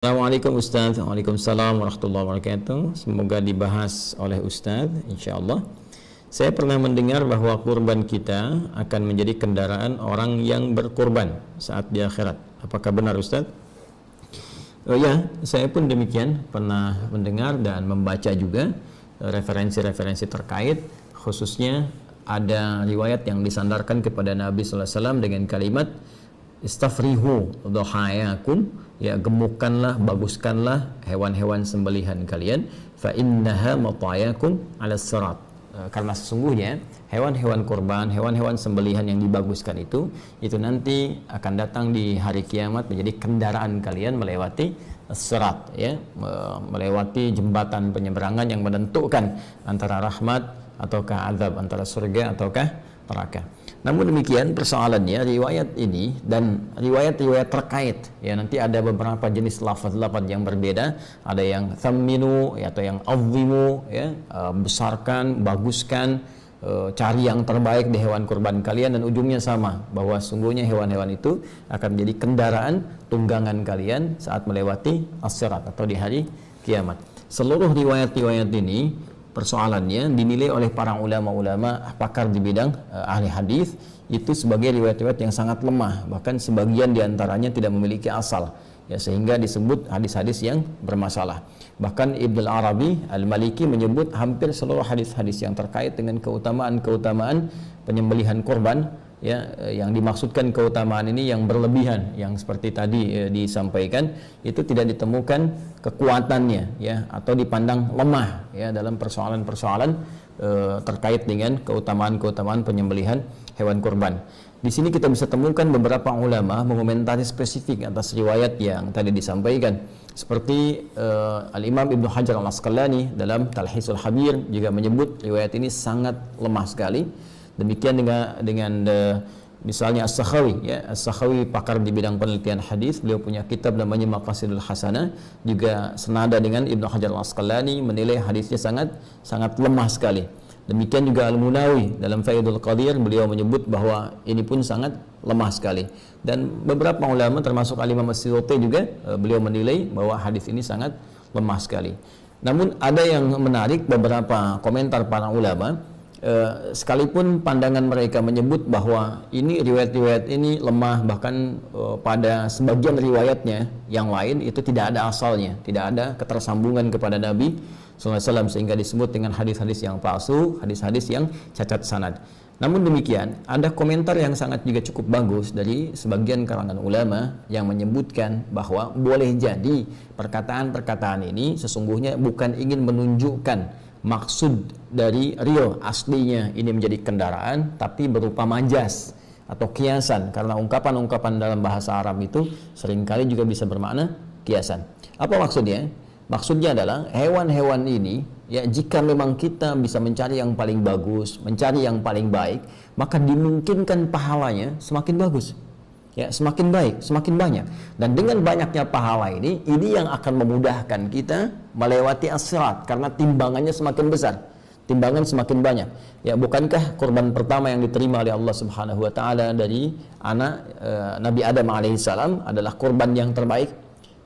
Assalamualaikum Ustaz. Waalaikumsalam warahmatullahi wabarakatuh. Semoga dibahas oleh Ustaz, insyaallah. Saya pernah mendengar bahwa kurban kita akan menjadi kendaraan orang yang berkurban saat di akhirat. Apakah benar Ustaz? Oh ya, saya pun demikian pernah mendengar dan membaca juga referensi-referensi terkait, khususnya ada riwayat yang disandarkan kepada Nabi sallallahu alaihi wasallam dengan kalimat istafrihu dhahayakum, ya gemukkanlah, baguskanlah hewan-hewan sembelihan kalian, fa innaha matayakum 'ala sirat. Karena sesungguhnya hewan-hewan kurban, hewan-hewan sembelihan yang dibaguskan itu nanti akan datang di hari kiamat menjadi kendaraan kalian melewati sirat, ya, melewati jembatan penyeberangan yang menentukan antara rahmat ataukah azab, antara surga ataukah neraka. Namun demikian persoalannya, riwayat ini dan riwayat-riwayat terkait, ya, nanti ada beberapa jenis lafaz-lafaz yang berbeda, ada yang thamminu, ya, atau yang azimu, ya, besarkan, baguskan, cari yang terbaik di hewan kurban kalian, dan ujungnya sama, bahwa sungguhnya hewan-hewan itu akan menjadi kendaraan tunggangan kalian saat melewati as-sirat atau di hari kiamat. Seluruh riwayat-riwayat ini persoalannya dinilai oleh para ulama-ulama pakar di bidang ahli hadis itu sebagai riwayat-riwayat yang sangat lemah, bahkan sebagian diantaranya tidak memiliki asal, ya, sehingga disebut hadis-hadis yang bermasalah. Bahkan Ibnu Arabi Al-Maliki menyebut hampir seluruh hadis-hadis yang terkait dengan keutamaan-keutamaan penyembelihan kurban, ya, yang dimaksudkan keutamaan ini yang berlebihan, yang seperti tadi disampaikan, itu tidak ditemukan kekuatannya, ya, atau dipandang lemah, ya, dalam persoalan-persoalan terkait dengan keutamaan-keutamaan penyembelihan hewan kurban. Di sini kita bisa temukan beberapa ulama mengomentari spesifik atas riwayat yang tadi disampaikan, seperti Al-Imam Ibnu Hajar Al-Asqalani dalam Talhisul Habir juga menyebut riwayat ini sangat lemah sekali. Demikian dengan misalnya As-Sakhawi, ya, As-Sakhawi pakar di bidang penelitian hadis, beliau punya kitab namanya Maqasidul Hasanah, juga senada dengan Ibnu Hajar Al-Asqalani, menilai hadisnya sangat lemah sekali. Demikian juga Al-Munawi dalam Faidul Qadir, beliau menyebut bahwa ini pun sangat lemah sekali. Dan beberapa ulama termasuk Al-Imam As-Suyuti juga beliau menilai bahwa hadis ini sangat lemah sekali. Namun ada yang menarik, beberapa komentar para ulama, sekalipun pandangan mereka menyebut bahwa ini riwayat-riwayat ini lemah, bahkan pada sebagian riwayatnya yang lain itu tidak ada asalnya, tidak ada ketersambungan kepada Nabi SAW, sehingga disebut dengan hadis-hadis yang palsu, hadis-hadis yang cacat sanad. Namun demikian, ada komentar yang sangat juga cukup bagus dari sebagian kalangan ulama yang menyebutkan bahwa boleh jadi perkataan-perkataan ini sesungguhnya bukan ingin menunjukkan maksud dari real aslinya ini menjadi kendaraan, tapi berupa majas atau kiasan, karena ungkapan-ungkapan dalam bahasa Arab itu seringkali juga bisa bermakna kiasan. Apa maksudnya? Maksudnya adalah hewan-hewan ini, ya, jika memang kita bisa mencari yang paling bagus, mencari yang paling baik, maka dimungkinkan pahalanya semakin bagus, ya, semakin baik, semakin banyak. Dan dengan banyaknya pahala ini yang akan memudahkan kita melewati as-sirat, karena timbangannya semakin besar, timbangan semakin banyak. Ya, bukankah kurban pertama yang diterima oleh Allah Subhanahu wa taala dari anak Nabi Adam alaihissalam adalah kurban yang terbaik,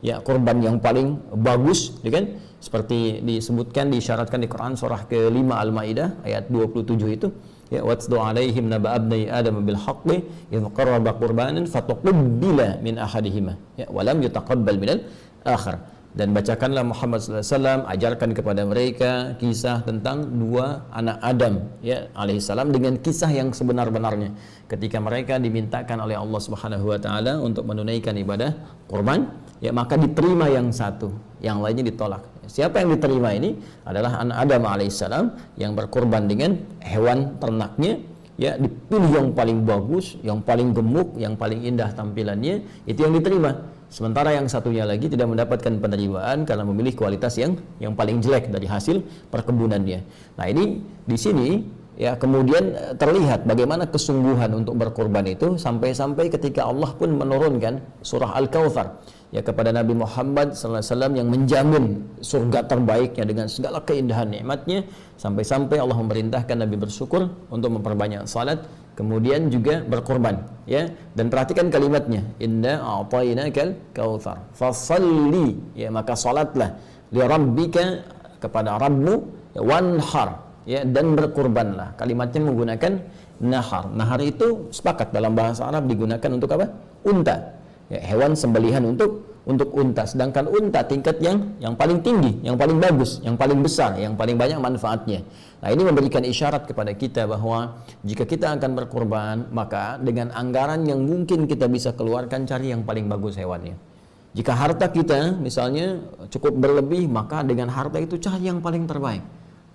ya, kurban yang paling bagus, ya kan? Seperti disebutkan, disyaratkan di Quran surah ke-5 Al-Maidah ayat 27 itu, ya, watlu alaihim naba abnai adam bil haqqi idh qarraba qurbanan fatuqbila min ahadihima, ya, wa lam yutaqabbal minal akhar. Dan bacakanlah Muhammad sallallahu alaihi wasallam, ajarkan kepada mereka kisah tentang dua anak Adam, ya, alaihissalam, dengan kisah yang sebenar-benarnya ketika mereka dimintakan oleh Allah Subhanahu wa taala untuk menunaikan ibadah kurban, ya, maka diterima yang satu, yang lainnya ditolak. Siapa yang diterima ini adalah anak Adam alaihissalam yang berkurban dengan hewan ternaknya, ya, dipilih yang paling bagus, yang paling gemuk, yang paling indah tampilannya, itu yang diterima. Sementara yang satunya lagi tidak mendapatkan penerimaan karena memilih kualitas yang paling jelek dari hasil perkebunannya. Nah, ini di sini, ya, kemudian terlihat bagaimana kesungguhan untuk berkorban itu, sampai-sampai ketika Allah pun menurunkan surah Al-Kautsar ya kepada Nabi Muhammad SAW yang menjamin surga terbaiknya dengan segala keindahan nikmatnya, sampai-sampai Allah memerintahkan Nabi bersyukur untuk memperbanyak salat, kemudian juga berkorban, ya. Dan perhatikan kalimatnya, inna a'tainakal kautsar fasalli, ya, maka salatlah li rabbika, kepada Rabbmu, ya, wanhar, ya, dan berkorbanlah. Kalimatnya menggunakan nahar. Nahar itu sepakat dalam bahasa Arab digunakan untuk apa? Unta, ya, hewan sembelihan untuk unta. Sedangkan unta tingkat yang paling tinggi, yang paling bagus, yang paling besar, yang paling banyak manfaatnya. Nah, ini memberikan isyarat kepada kita bahwa jika kita akan berkorban, maka dengan anggaran yang mungkin kita bisa keluarkan, cari yang paling bagus hewannya. Jika harta kita misalnya cukup berlebih, maka dengan harta itu cari yang paling terbaik,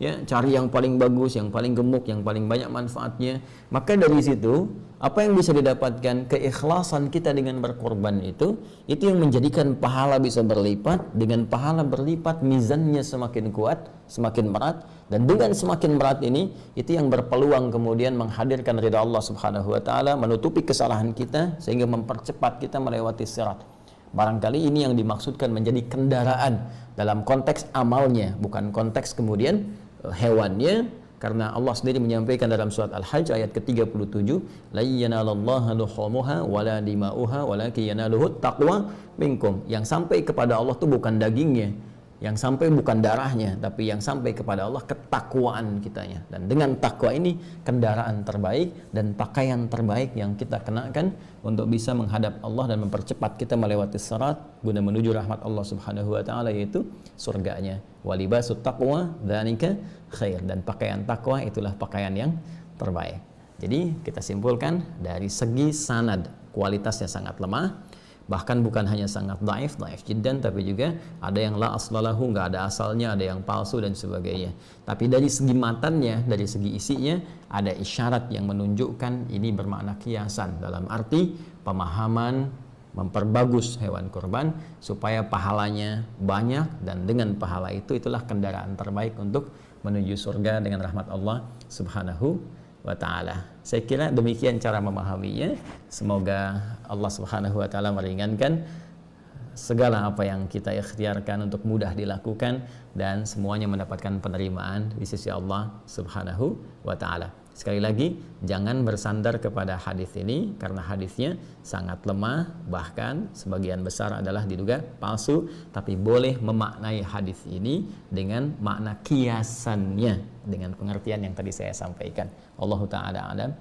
ya, cari yang paling bagus, yang paling gemuk, yang paling banyak manfaatnya. Maka dari situ apa yang bisa didapatkan? Keikhlasan kita dengan berkorban itu yang menjadikan pahala bisa berlipat. Dengan pahala berlipat, mizannya semakin kuat, semakin berat, dan dengan semakin berat ini, itu yang berpeluang kemudian menghadirkan ridha Allah Subhanahu wa taala, menutupi kesalahan kita sehingga mempercepat kita melewati sirat. Barangkali ini yang dimaksudkan menjadi kendaraan dalam konteks amalnya, bukan konteks kemudian hewannya, karena Allah sendiri menyampaikan dalam surat Al-Hajj ayat ke-37, la yanalallaha luhumuha wala dima'uha walakin yanaluhut taqwa minkum. Yang sampai kepada Allah itu bukan dagingnya, yang sampai bukan darahnya, tapi yang sampai kepada Allah ketakwaan kitanya. Dan dengan takwa ini kendaraan terbaik dan pakaian terbaik yang kita kenakan untuk bisa menghadap Allah dan mempercepat kita melewati sirat guna menuju rahmat Allah Subhanahu wa taala, yaitu surganya. Walibasut taqwa dzalika khair, dan pakaian takwa itulah pakaian yang terbaik. Jadi kita simpulkan dari segi sanad kualitasnya sangat lemah, bahkan bukan hanya sangat dhaif jiddan, tapi juga ada yang la aslalahu, nggak ada asalnya, ada yang palsu dan sebagainya. Tapi dari segi matannya, dari segi isinya, ada isyarat yang menunjukkan ini bermakna kiasan, dalam arti pemahaman memperbagus hewan kurban supaya pahalanya banyak, dan dengan pahala itu itulah kendaraan terbaik untuk menuju surga dengan rahmat Allah Subhanahu wa ta'ala. Saya kira demikian cara memahaminya. Semoga Allah Subhanahu wa ta'ala meringankan segala apa yang kita ikhtiarkan untuk mudah dilakukan, dan semuanya mendapatkan penerimaan di sisi Allah Subhanahu wa ta'ala. Sekali lagi, jangan bersandar kepada hadis ini karena hadisnya sangat lemah, bahkan sebagian besar adalah diduga palsu. Tapi boleh memaknai hadis ini dengan makna kiasannya, dengan pengertian yang tadi saya sampaikan. Allahu ta'ala alam.